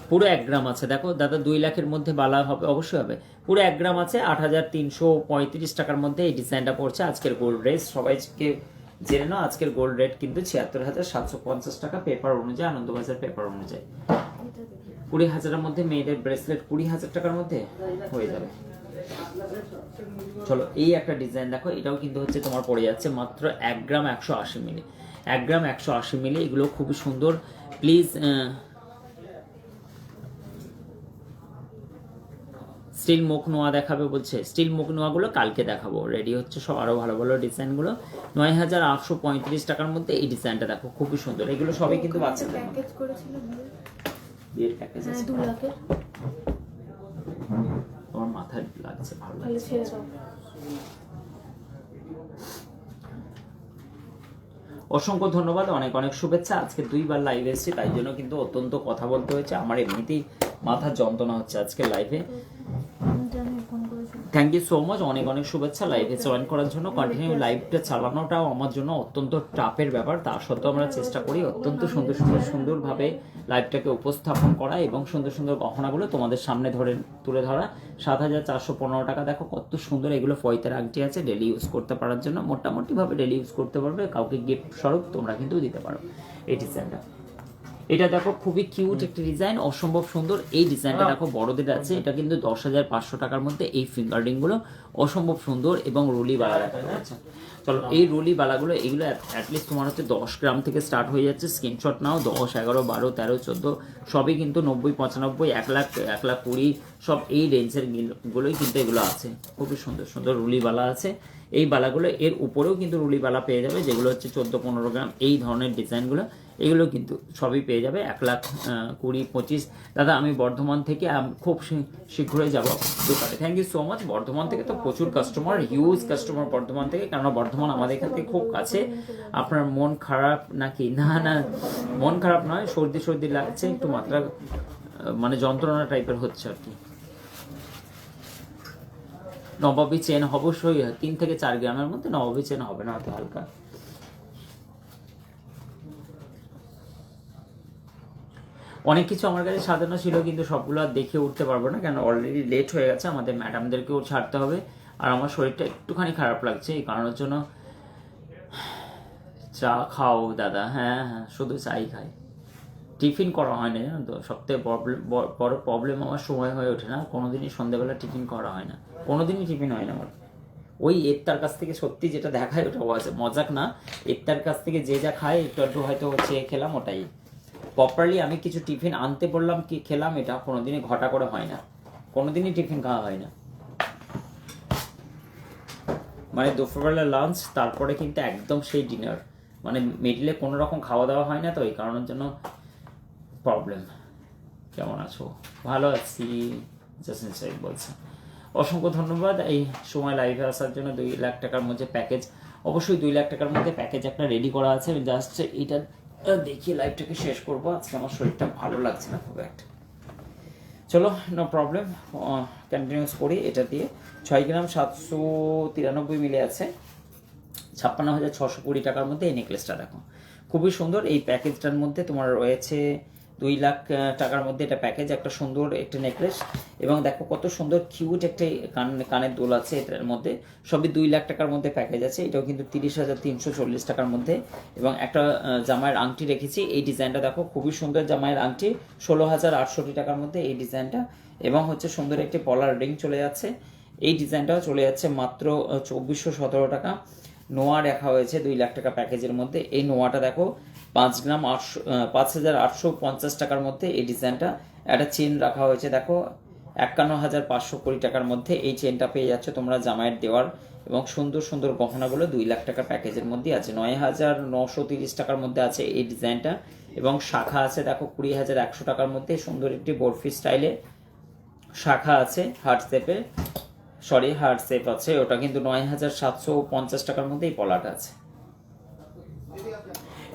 পুরো 1 গ্রাম আছে। দেখো দাদা 2 লাখের মধ্যে বালা হবে, অবশ্যই হবে। পুরো 1 গ্রাম আছে, 8,335 টাকার মধ্যে এই ডিজাইনটা পড়ছে। আজকের গোল্ড রেট সবাইকে জেনে নাও, আজকের গোল্ড রেট কিন্তু 76,750 টাকা পেপার অনুযায়ী, আনন্দবাজার পেপার অনুযায়ী। 20,000-এর মধ্যে মেয়েদের ব্রেসলেট 20,000 টাকার মধ্যে হয়ে যাবে। চলো এই একটা ডিজাইন দেখো, এটাও কিন্তু হচ্ছে তোমার পড়ে যাচ্ছে মাত্র 1 গ্রাম 180 মিলি, 1 গ্রাম 180 মিলি। এগুলো খুবই সুন্দর। প্লিজ স্টিল মুখ নোয়া দেখাবে বলছে, স্টিল মুখ নোয়াগুলো কালকে দেখাবো, রেডি হচ্ছে সব আরো ভালো ভালো ডিজাইনগুলো। 9,835 টাকার মধ্যে এই ডিজাইনটা দেখো, খুবই সুন্দর। এগুলো সবই কিন্তু বাচ্চাদের প্যাকেজ করেছিল বিয়ের প্যাকেজ আছে, 2 লাখের। তোমার মাথায় লাগছে, ভালো তাহলে লাগছে। ছেড়ে দাও। অসংখ্য ধন্যবাদ, অনেক অনেক শুভেচ্ছা। আজকে 2 বার লাইভে এসেছি, তাই জন্য কিন্তু অত্যন্ত কথা বলতে হয়েছে, আমার এমনিতেই মাথার যন্ত্রণা হচ্ছে আজকে লাইভে। থ্যাংক ইউ সো মাচ, অনেক অনেক শুভেচ্ছা লাইভে জয়েন করার জন্য। কন্টিনিউ লাইভটা চালানোটাও আমার জন্য অত্যন্ত টাফের ব্যাপার, তা সত্ত্বেও আমরা চেষ্টা করি অত্যন্ত সুন্দরভাবে লাইভটাকে উপস্থাপন করা এবং সুন্দর সুন্দর গহনাগুলো তোমাদের সামনে তুলে ধরা। 7,415 টাকা, দেখো কত সুন্দর। এগুলো ফয়তার আংটি আছে, ডেলি ইউজ করতে পারার জন্য, মোটামুটিভাবে ডেলি ইউজ করতে পারবে, কাউকে গিফট স্বরূপ তোমরা কিন্তু দিতে পারো এই ডিজাইনটা। এটা দেখো খুবই কিউট একটি ডিজাইন, অসম্ভব সুন্দর। এই ডিজাইনটা দেখো বড়দের আছে, এটা কিন্তু 10,500 টাকার মধ্যে। এই ফিঙ্গার রিংগুলো অসম্ভব সুন্দর এবং রুলি বালা দেখা যাচ্ছে। চলো এই রুলি বালাগুলো, এগুলো অ্যাটলিস্ট তোমার হচ্ছে 10 গ্রাম থেকে স্টার্ট হয়ে যাচ্ছে। স্ক্রিনশট নাও, 10, 11, 12, 13, 14 সবই কিন্তু 90, 95, 1 লাখ, 1,20,000 সব এই রেঞ্জের গুলোই কিন্তু এগুলো আছে। খুবই সুন্দর সুন্দর রুলি বালা আছে। এই বালাগুলো এর উপরেও কিন্তু রুলি বালা পেয়ে যাবে, যেগুলো হচ্ছে 14-15 গ্রাম, এই ধরনের ডিজাইনগুলো। এগুলো কিন্তু সবই পেয়ে যাবে 1,20,25। দাদা আমি বর্ধমান থেকে খুব শীঘ্রই যাব দোকানে। Thank you so much. Bardhaman থেকে তো প্রচুর কাস্টমার, হিউজ কাস্টমার বর্ধমান থেকে, কেননা বর্ধমান আমাদের এখান থেকে খুব কাছে। আপনার মন খারাপ নাকি? না না, মন খারাপ নয়, সর্দি সর্দি লাগছে একটু, মাত্রা মানে যন্ত্রণা টাইপের হচ্ছে আর কি। নবাবী চেন অবশ্যই 3 থেকে 4 গ্রামের মধ্যে, নবাবী চেন হবে না, অত হালকা। অনেক কিছু আমার কাছে সাজানো ছিল, কিন্তু সবগুলো আর দেখে উঠতে পারবো না, কেন অলরেডি লেট হয়ে গেছে, আমাদের ম্যাডামদেরকেও ছাড়তে হবে। আর আমার শরীরটা একটুখানি খারাপ লাগছে, এই কারণের জন্য। চা খাও দাদা? হ্যাঁ হ্যাঁ, শুধু চাই খাই, টিফিন করা হয় না, জানো তো। সবথেকে বড় প্রবলেম আমার সময় হয়ে ওঠে না, কোনোদিনই সন্ধ্যাবেলা টিফিন করা হয় না, কোনোদিনই টিফিন হয় না আমার। ওই এত্তার কাছ থেকে সত্যি যেটা দেখায় ওটা মজাক না, এত্তার কাছ থেকে যে যা খায় একটু একটু হয়তো হচ্ছে খেলাম, ওটাই। প্রপারলি আমি কিছু টিফিন আনতে বললাম কি খেলাম, এটা কোনোদিনই ঘটা করে হয় না, কোনোদিনই টিফিন খাওয়া হয় না। মানে দুপুরবেলা লাঞ্চ, তারপরে কিন্তু একদম সেই ডিনার, মানে মিডলে কোনো রকম খাওয়া দাওয়া হয় না, তো এই কারণের জন্য প্রবলেম। কেমন আছো? ভালো আছি, জাসিন সাহেব বলছে। অসংখ্য ধন্যবাদ এই সময় লাইভে আসার জন্য। 2 লাখ টাকার মধ্যে প্যাকেজ, অবশ্যই 2 লাখ টাকার মধ্যে প্যাকেজ একটা রেডি করা আছে। আমি জাস্ট এটা দেখিয়ে লাইভটাকে শেষ করবো। আজকে আমার শরীরটা ভালো লাগছে না খুব একটা। চলো, নো প্রবলেম, কন্টিনিউস করি। এটা দিয়ে 6 গ্রাম 793 মিলে আছে, 56,620 টাকার মধ্যে এই নেকলেসটা দেখো, খুবই সুন্দর। এই প্যাকেজটার মধ্যে তোমার রয়েছে 2 লাখ টাকার মধ্যে এটা প্যাকেজ, একটা সুন্দর একটা নেকলেস, এবং দেখো কত সুন্দর কিউট একটা কানের দুল আছে এটার মধ্যে। সবই 2 লাখ টাকার মধ্যে প্যাকেজ আছে। এটাও কিন্তু 30,340 টাকার মধ্যে। এবং একটা জামাইয়ের আংটি রেখেছি, এই ডিজাইনটা দেখো, খুবই সুন্দর জামাইয়ের আংটি, 16,068 টাকার মধ্যে এই ডিজাইনটা। এবং হচ্ছে সুন্দর একটি পলার রিং চলে যাচ্ছে, এই ডিজাইনটাও চলে যাচ্ছে মাত্র 2,417 টাকা। নোয়া রাখা হয়েছে 2 লাখ টাকা প্যাকেজের মধ্যে। এই নোয়াটা দেখো 5 গ্রাম 5,850 টাকার মধ্যে এই ডিজাইনটা। একটা চেন রাখা হয়েছে দেখো 51,520 টাকার মধ্যে, এই চেনটা পেয়ে যাচ্ছ তোমরা জামাইয়ের দেওয়ার। এবং সুন্দর সুন্দর গহনাগুলো 2 লাখ টাকা প্যাকেজের মধ্যে আছে। 9,930 টাকার মধ্যে আছে এই ডিজাইনটা। এবং শাখা আছে দেখো 20,100 টাকার মধ্যে, সুন্দর একটি বরফি স্টাইলে শাখা আছে, হার্ট শেপ আছে, ওটা কিন্তু 9,750 টাকার মধ্যে এই পলাটা আছে।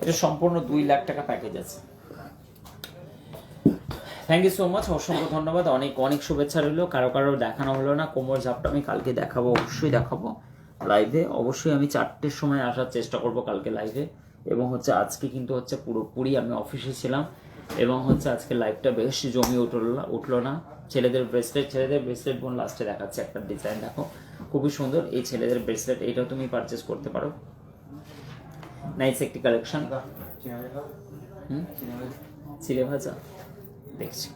এটা সম্পূর্ণ 2 লাখ টাকা প্যাকেজ আছে। থ্যাংক ইউ সো মাচ, অসংখ্য ধন্যবাদ, অনেক অনেক শুভেচ্ছা রইল। কারো দেখানো হলো না, কোমর ঝাপটা আমি কালকে দেখাবো, অবশ্যই দেখাবো লাইভে। অবশ্যই আমি 4টের সময় আসার চেষ্টা করব কালকে লাইভে। এবং হচ্ছে আজকে কিন্তু হচ্ছে পুরোপুরি আমি অফিসে ছিলাম, এবং হচ্ছে আজকে লাইভটা বেশ জমি উঠলো না। ছেলেদের ব্রেসলেট বোন লাস্টে দেখাচ্ছে একটা ডিজাইন দেখো, খুবই সুন্দর এই ছেলেদের ব্রেসলেট, এটাও তুমি পারচেস করতে পারো। নাইস একটি কালেকশন। চিড়ে ভাজা দেখছি।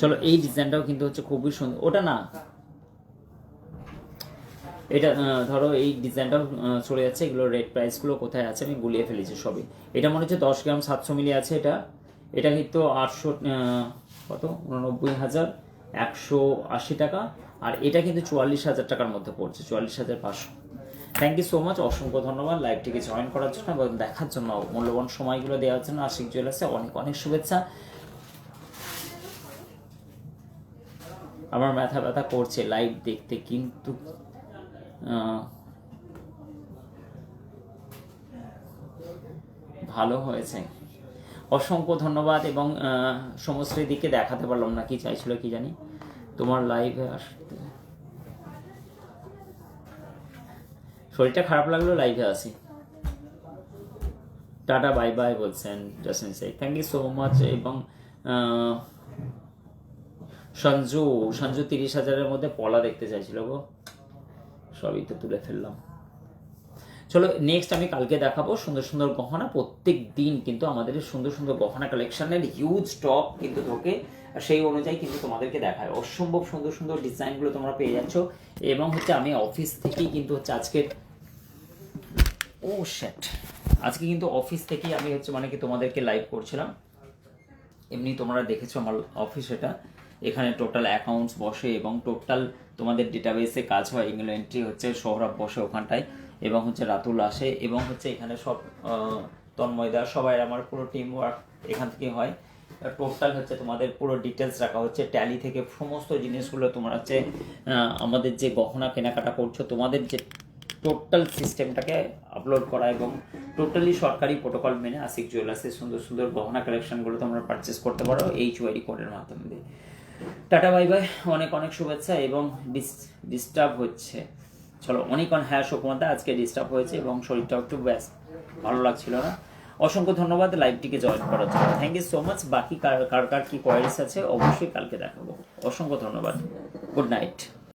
চলো, এই ডিজাইনটাও কিন্তু হচ্ছে খুবই সুন্দর। ওটা না, এটা ধরো এই ডিজাইনটাও চলে যাচ্ছে। এগুলো রেট প্রাইসগুলো কোথায় আছে আমি গুলিয়ে ফেলেছি সবই। এটা মনে হচ্ছে 10 গ্রাম 700 মিলি আছে। এটা কিন্তু 89,180 টাকা। আর এটা কিন্তু 44,000 টাকার মধ্যে পড়ছে, 44,500। থ্যাংক ইউ সো মাচ, অসংখ্য ধন্যবাদ লাইভটিকে জয়েন করার জন্য এবং দেখার জন্য, মূল্যবান সময়গুলো দেওয়ার জন্য। আশিক জুয়েলার্সে অনেক অনেক শুভেচ্ছা। আমার ব্যথা করছে লাইভ দেখতে, কিন্তু ভালো হয়েছে, অসংখ্য ধন্যবাদ। এবং সমস্ত দিকে দেখাতে পারলাম না, কি চাইছিল কি জানি তোমার লাইভে আসতে। শরীরটা খারাপ লাগলো, লাইভে আসি। টাটা বাই বাই বলছেন জাসিন সাই, থ্যাংক ইউ সো মাচ। এবং সঞ্জু 30,000-এর মধ্যে পলা দেখতে চাইছিল গো, সবই তো তুলে ফেললাম। চলো, নেক্সট আমি কালকে দেখাবো সুন্দর সুন্দর গহনা। প্রত্যেক দিন কিন্তু আমাদের সুন্দর সুন্দর গহনা কালেকশনের হিউজ স্টক কিন্তু থাকে, সেই অনুযায়ী কিন্তু তোমাদেরকে দেখায়। অসম্ভব সুন্দর সুন্দর ডিজাইনগুলো তোমরা পেয়ে যাচ্ছ। এবং হচ্ছে আমি অফিস থেকেই কিন্তু হচ্ছে আজকে কিন্তু অফিস থেকেই আমি হচ্ছে মানে কি তোমাদেরকে লাইভ করছিলাম। এমনি তোমরা দেখেছো আমার অফিস, এখানে টোটাল অ্যাকাউন্টস বসে এবং টোটাল তোমাদের ডেটাবেসে কাজ হয়। এগুলো এন্ট্রি হচ্ছে সৌরভ বসে ওখানটায়, এবং হচ্ছে রাতুল আসে, এবং হচ্ছে এখানে সব তন্ময়দা, সবাই আমার পুরো টিম ওয়ার্ক এখান থেকে হয়। টোটাল হচ্ছে তোমাদের পুরো ডিটেলস রাখা হচ্ছে, ট্যালি থেকে সমস্ত জিনিসগুলো তোমার হচ্ছে আমাদের যে গহনা কেনাকাটা করছো তোমাদের যে টোটাল সিস্টেমটাকে আপলোড করা, এবং টোটালি সরকারি প্রোটোকল মেনে আশিক জুয়েলার্সের সুন্দর সুন্দর গহনা কালেকশনগুলো তোমরা পারচেস করতে পারো এই HYD কোডের মাধ্যমে দিয়ে। টাটা বাই বাই, অনেক অনেক শুভেচ্ছা। এবং ডিস্টার্ব হচ্ছে, চলো অনেক হ্যাঁ সুকুমারদা আজকে ডিস্টার্ব হয়েছে এবং শরীরটাও একটু ব্যাস ভালো লাগছিল না। অসংখ্য ধন্যবাদ লাইভটিকে জয়েন করার জন্য, থ্যাংক ইউ সো মাচ। বাকি কার কার কি কোয়ারিজ আছে অবশ্যই কালকে দেখাবো। অসংখ্য ধন্যবাদ, গুড নাইট।